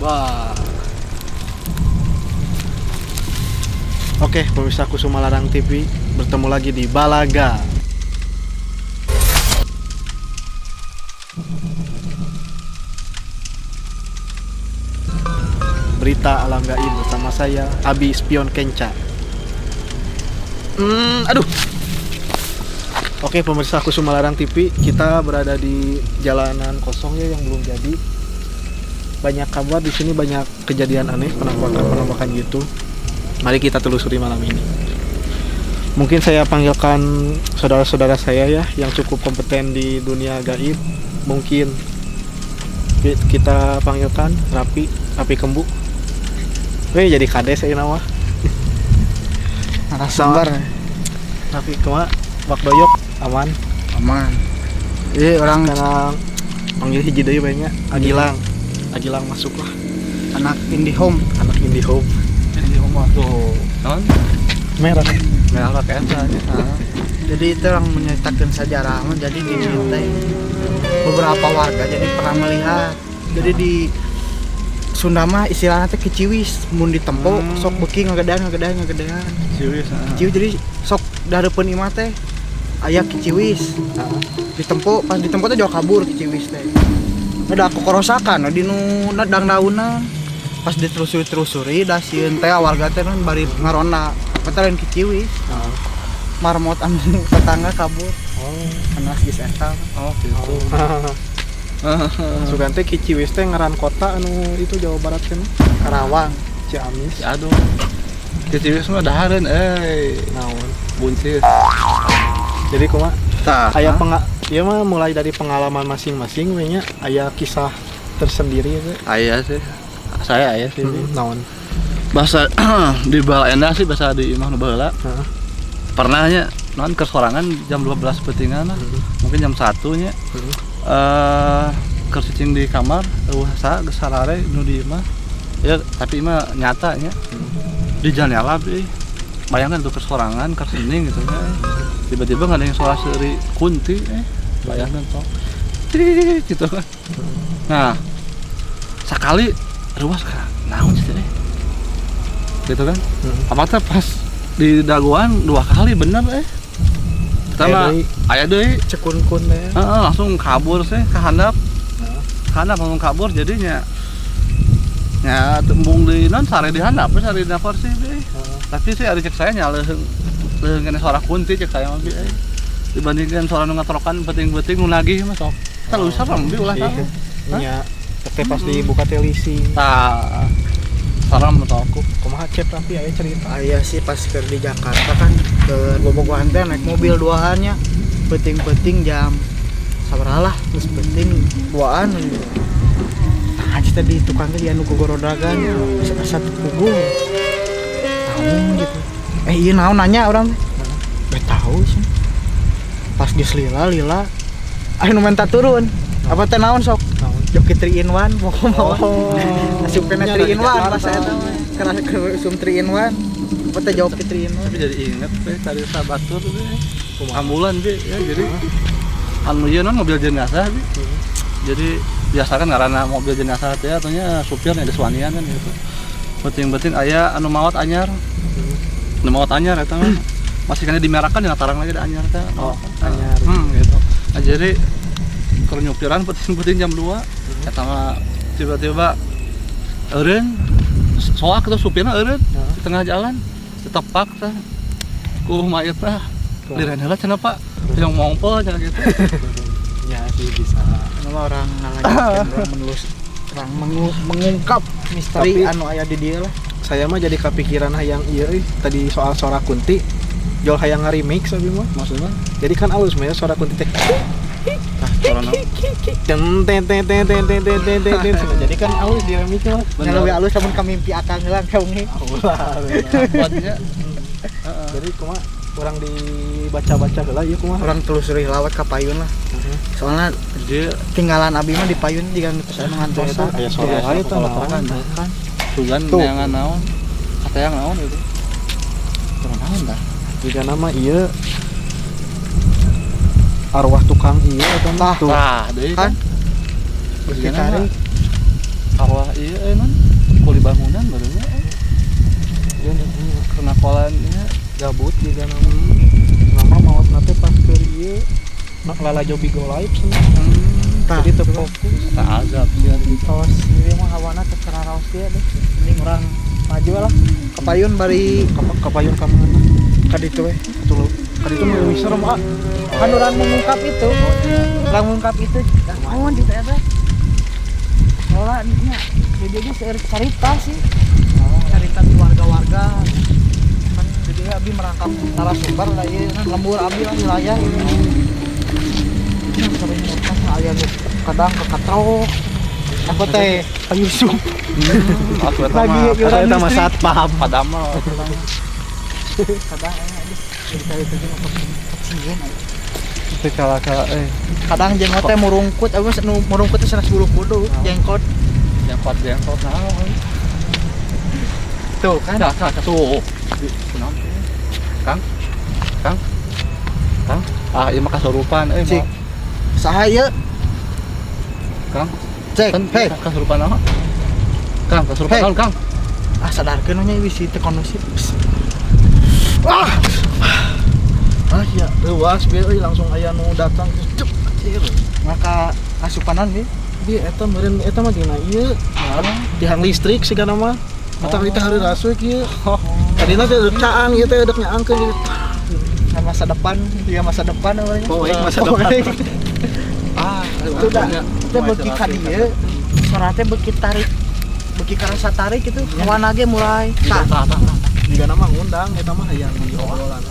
Wah. Oke, pemirsa Kusuma Larang TV, bertemu lagi di Balaga. Berita alam gaib bersama saya, Abi Spion Kenca. Aduh. Oke, pemirsa Kusuma Larang TV, kita berada di jalanan kosong ya yang belum jadi. Banyak kabar di sini, banyak kejadian aneh, penampakan gitu. Mari kita telusuri malam ini. Mungkin saya panggilkan saudara-saudara saya ya yang cukup kompeten di dunia gaib. Mungkin kita panggilkan Rapi Kembu. Jadi kades saya nama. Narasumber. Rapi Kembu, Wak Doyok, aman. Jadi orang Sekarang panggil hiji deui banyak. Agilang masuk lah. anak IndiHome. IndiHome tuh. Non? Merah Eta. Jadi itu orang menceritakan sejarah. Jadi di sini beberapa warga jadi pernah melihat. Jadi di Sunda mah istilahnya teh kiciwis, mun ditempo sok beuki ngagedean. Ciwis. Kiciwis jadi sok darepeun imah teh aya kiciwis. Ditempo pas ditempo teh jauh kabur kiciwis teh. Ada aku korosakan di nu nadang daunan. Pas ditelusuri da sieun teh warga teh bari ngarona petaran kiciwis. Marmot anu tetangga kabur. Kena geus eta. Gitu. Sugan teh Kiciwis teh ngaran kota anu itu Jawa Barat kan, Karawang, Ciamis. Aduh, Kiciwis mah dahareun Naon. buncis. Jadi kumaha? Tah, Aya ieu mah mulai dari pengalaman masing-masing we nya, aya kisah tersendiri teh. aya sih. Saya aya sih. Naon? Bahasa di Balenda sih bahasa di imah nu baheula. Heeh. Pernah nya non kesorangan jam 12 peutingan lah. Mungkin jam 1 nya. Keur cicing di kamar, sa geus sarare nu di imah. Ya, tapi imah nyata nya. Di jendela euy. Bayangkan tuh kesorangan, keur hening gitu nya. Tiba-tiba ada yang suara seuri kunti bayangkan toh. Gitu kan. Nah, sekali ruas ka naon sih teh? Gitu kan. Apa teh pas di daguan 2 kali bener pertama aya deui Cekun-kun teh. langsung kabur sih ke handap. Langsung kabur jadinya nya tembung di non sare di handap sare di nafar sih tapi sih ari cek saya nya leuheung kena suara kunti cek saya mah dibandingkan suara nu ngatorokan penting-penting nu nagih mah sok teu sareng bi ulah tah Nya teh pas dibuka televisi. tah sareng tah aku Kumaha cep tapi aya cerita. Aya sih pas keur di Jakarta kan ke bobogohan teh naik mobil duaannya. Penting jam sabaraha lah, terus penting duaan. Anjir tadi tukang teh di anu gogorodagan, satu pukul. Naon gitu. Ieu naon nanya orang teh. Gak tahu sih. Pas geus lila, aya nu minta turun. Apa teh naon sok? Joki 3 in 1 mau. Nasupkeun 3 in 1 pas eta mah. Karena sum 3 in 1. Apa teh joki 3 in 1. tapi jadi inget tadi sabatur ambulan ya jadi anu ieu non mobil jenazah jadi biasa kan karena mobil jenazah teh atunya supirnya ada suanian kan gitu penting aya anu maot anyar eta mah masih kana dimerakan dina tarang lagi ada anyar teh Anyar. gitu nah, jadi keur nyupiran penting jam 2 eta mah tiba-tiba eureun soak tuh supirna eureun di tengah jalan ditepak teh ku mayit teh lireun heula cenah Pak yang mongpol cenah gitu Ya sih bisa. Nama orang ngalanjutkeun orang menelus orang mengungkap misteri Tapi- anu aya di dieu lah. Saya mah jadi kepikiran hayang ieu tadi soal suara kunti. Jol hayang nge-remix abi mah. maksudnya Jadi kan alus mah ya suara kunti teh. suara naon Jadi kan alus di remix mah. Nya leuwih alus lamun ka mimpi akang heula kaunge. buatnya Jadi kumaha orang dibaca-baca heula ieu kumaha. Orang telusuri lawat ka payun lah. Soalnya dia tinggalan abi mah di payun juga geus anu ngantos. Aya suara lain teh naon. Kan sugan Tuh. neangan naon kata yang naon itu kurang naon dah Juga nama ieu arwah tukang ieu eta mah tuh. tah deui kan kan ditarik Kawah iya non kuli bangunan barunya Dia kena kolannya gabut juga nama maot nate pas ke ieu nak lala jobi go live sih. Tah, Jadi terfokus. tak azab dia gitu. kaos ieu mah hawana teh kana raos dia deh. Mending orang maju lah. Kapayun bari Kapayun ka mana? ka ditu we. Tuh, kan itu mau serem ah. Kan orang mengungkap itu. Orang mengungkap itu. Oh, di teh teh. Lola nya. Jadi cerita sih. Cerita warga-warga. Kan jadi abi merangkap narasumber lah ieu kan lembur abi lah wilayah ieu. Sering pas aya nu kadang ke katrok. Apa teh? Ayusum. Aku Lagi Kata eta mah listrik. satpam. padama Kadang cerita itu mah kecil. tapi kalau Kadang jenggot teh murungkut, abis nu murungkut teh sanes bulu-bulu, jenggot. jengkot naon Tuh kan. Kak, tuh. Kenapa? Kang. Ah, ieu mah kasurupan Cik. Saha ieu? Kang. Cek. Kan Hei, kasurupan naon? Kang, kasurupan Hei. naon, Kang? ah sadarkeun nya wis teh kondusif. Ah ya, leuwas bieu euy langsung aya nu datang cep anjir. Maka asupanan ge. Di eta meureun eta mah dina ieu tiang listrik sigana mah. Mata kita hari rasuik ieu. Tadina teh deuk caang ieu teh deuk nyaangkeun ieu. Masa depan, dia masa depan namanya. Poek masa depan. Ah, itu dah. Teh beuki ka dieu. Suara teh beuki tarik. Beuki karasa tarik itu. Hawana ge mulai. Tah. Jika nama ngundang eta mah hayang di obrolan.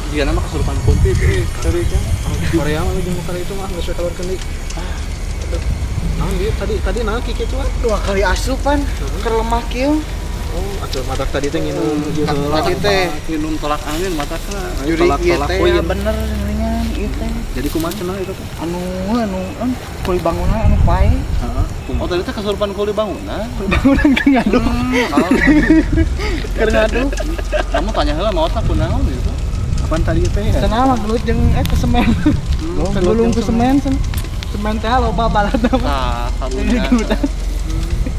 Dia nama kasurupan kunti itu dari kan. Korea mah jeung Korea itu mah geus keluarkeun deui. Naon dia tadi naon kieu kitu ah? 2 kali asupan ke lemah kieu. Oh, atuh matak tadi teh nginum ieu Tadi teh minum tolak angin matakna. juri ieu tolak teh poin. bener geuningan ieu teh. Jadi kumaha cenah itu teh? Anu kuli bangunan anu pae. Heeh. Oh, tadi teh kasurupan kuli bangunan. Bangunan ke ngadu. Keur ngadu. Kamu tanya heula mau tak kunaon itu? Apaan tadi teh? Cenah mah gelut jeung eta semen. Kagulung ku semen semen teh loba baladna mah. Tah, karunya.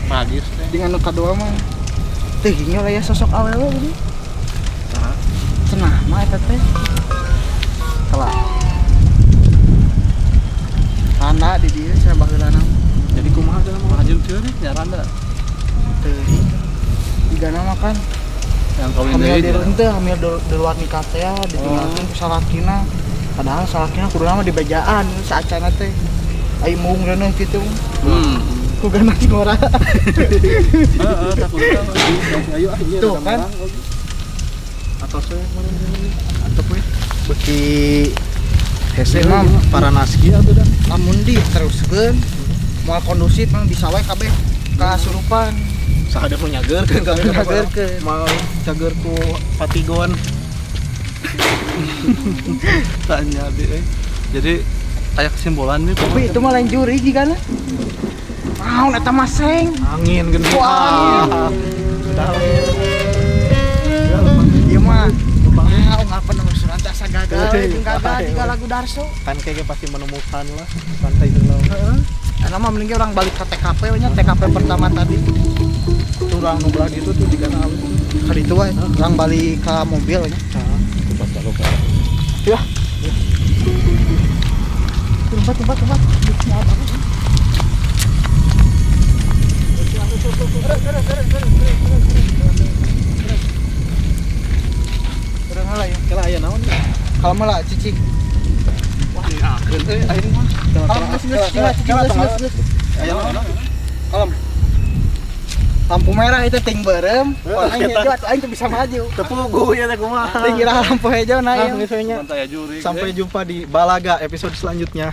Magis teh. Dengan nu kadua mah teh nya aya sosok awewe gini. Cenah mah eta teh. Kala. Anda di dieu cenah baheulana. Jadi kumaha cenah mah? Anjing teu nih nyaranda. Teuing. Digana mah kan Yang kawin hamil deui. di henteu hamil di luar nikah teh ya ditinggalkeun ku salakina. Padahal salakina kuduna mah di bejaan saacana teh. Ai mung reuneuh kitu. Ku gana ngora. Heeh, takut Ayo ah ieu. Tuh, kan? Atos we meureun deui. Antep we. Beki Hese Imam. mah para naski atuh dah. lamun diteruskeun moal kondusif mah bisa wae kabeh kasurupan. Sahade nu nyageurkeun ka Nyageurkeun. mau cager ku Patigon. tanya abi jadi kayak kesimpulan nih Tapi itu mah lain juri jigana. Naon eta mah seng. Angin geuning. Wah. Sudah Ieu mah ungkapan nu senantiasa gagal jeung gagal juga lagu Darso. kan kayaknya pasti menemukan lah santai heula. Heeh. Ana mah mending orang balik ke TKP we nya TKP pertama tadi. Turang nu belah ditu tuh digana awet. Ka ditu we orang balik ke mobil we nya. Nah, Ya. Tempat. Udah ngalah ya. Kela aya naon? Kalau malah cicing. Wah, ini akhir teh aing mah. Cicing. Aya naon? Kalem. Lampu merah itu ting berem, warna hijau atuh aing teu bisa maju. Tepugu ya teh kumaha. Ting kira lampu hijau Nah, naik. misalnya Pantai juri. sampai jumpa di Balaga episode selanjutnya.